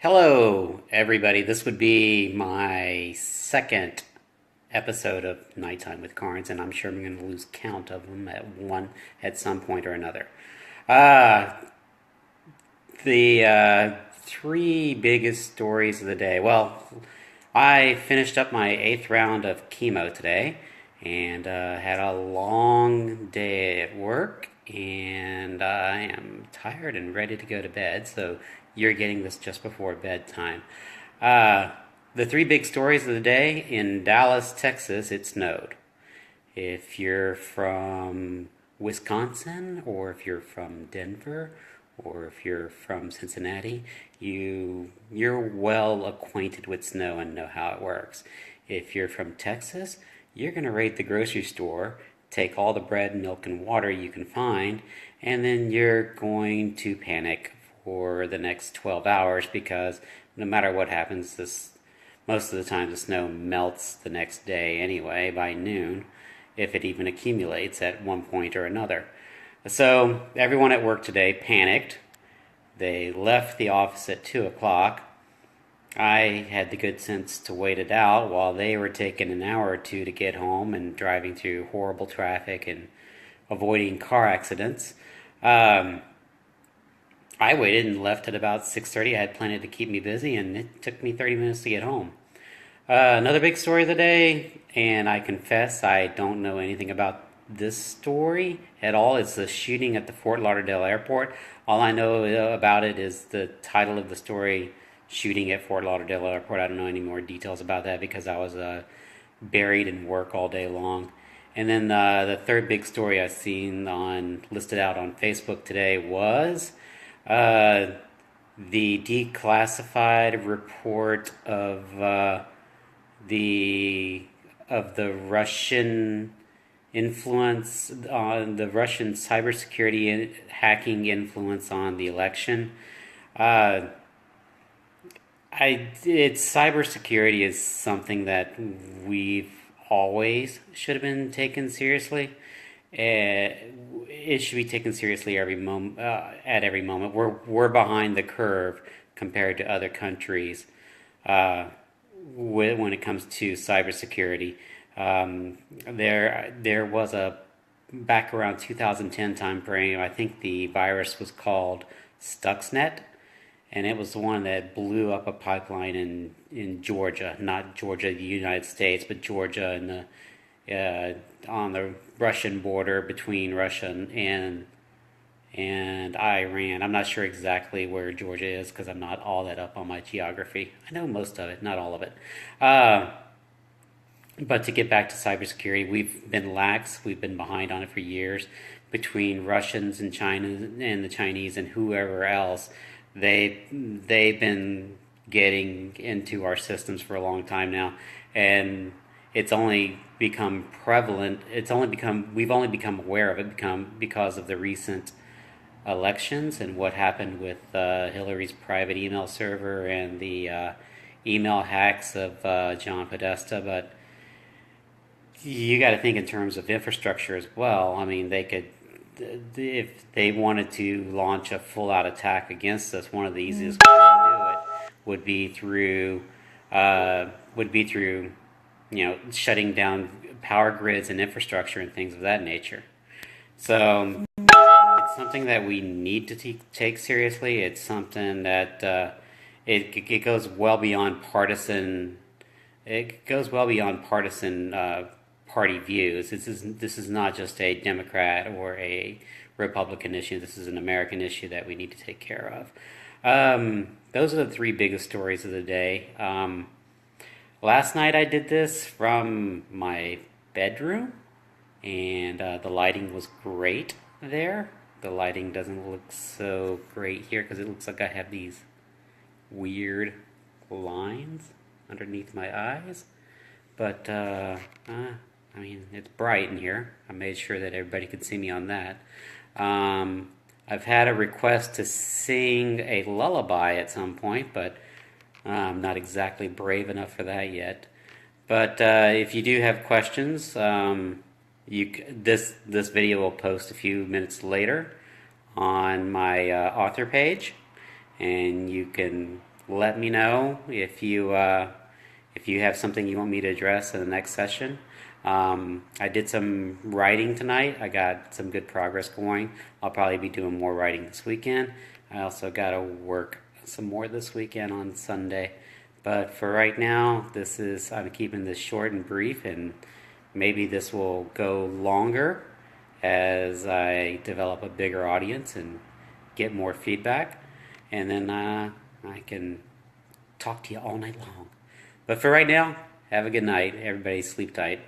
Hello, everybody. This would be my second episode of Night Time with Karnes, and I'm sure I'm going to lose count of them at some point or another. Uh, the three biggest stories of the day. Well, I finished up my eighth round of chemo today, and had a long day at work, and I am tired and ready to go to bed. So you're getting this just before bedtime. Uh, the three big stories of the day: in Dallas, Texas, it snowed. If you're from Wisconsin, or if you're from Denver, or if you're from Cincinnati, you're well acquainted with snow and know how it works. If you're from Texas, you're going to raid the grocery store, take all the bread, milk, and water you can find, and then you're going to panic for the next 12 hours because no matter what happens, this most of the time the snow melts the next day anyway by noon, if it even accumulates at one point or another. So everyone at work today panicked. They left the office at 2 o'clock. I had the good sense to wait it out while they were taking an hour or two to get home and driving through horrible traffic and avoiding car accidents. Um, I waited and left at about 6:30. I had plenty to keep me busy, and it took me 30 minutes to get home. Another big story of the day, and I confess I don't know anything about this story at all. It's the shooting at the Fort Lauderdale airport. All I know about it is the title of the story, Shooting at Fort Lauderdale Airport. I don't know any more details about that because I was buried in work all day long. And then the third big story I've seen listed out on Facebook today was uh, the declassified report the of the Russian influence on the Russian cybersecurity hacking influence on the election. Uh, it's cybersecurity is something that we've always should have been taken seriously. It should be taken seriously every moment. At every moment, we're behind the curve compared to other countries. Uh, when it comes to cybersecurity. There was a back around 2010 time frame. I think the virus was called Stuxnet, and it was the one that blew up a pipeline in Georgia, not Georgia, the United States, but Georgia in on the Russian border between Russia and Iran. I'm not sure exactly where Georgia is because I'm not all that up on my geography. I know most of it, not all of it. Uh, but to get back to cybersecurity, we've been lax. We've been behind on it for years. Between Russians and China and the Chinese and whoever else, they've been getting into our systems for a long time now, and it's only become prevalent. We've only become aware of it because of the recent elections and what happened with Hillary's private email server and the email hacks of John Podesta. But you got to think in terms of infrastructure as well. I mean, they could, if they wanted to launch a full-out attack against us, one of the easiest ways to do it would be through, shutting down power grids and infrastructure and things of that nature. So it's something that we need to take seriously. It's something that it goes well beyond partisan. It goes well beyond partisan party views. This is not just a Democrat or a Republican issue. This is an American issue that we need to take care of. Those are the three biggest stories of the day. Last night I did this from my bedroom, and the lighting was great there. The lighting doesn't look so great here because it looks like I have these weird lines underneath my eyes. But, I mean, it's bright in here. I made sure that everybody could see me on that. I've had a request to sing a lullaby at some point, but I'm not exactly brave enough for that yet. But if you do have questions, this video will post a few minutes later on my author page, and you can let me know if you have something you want me to address in the next session. I did some writing tonight. I got some good progress going. I'll probably be doing more writing this weekend. I also got to work some more this weekend on Sunday. But for right now, I'm keeping this short and brief, and maybe this will go longer as I develop a bigger audience and get more feedback. And then I can talk to you all night long. But for right now, have a good night. Everybody sleep tight.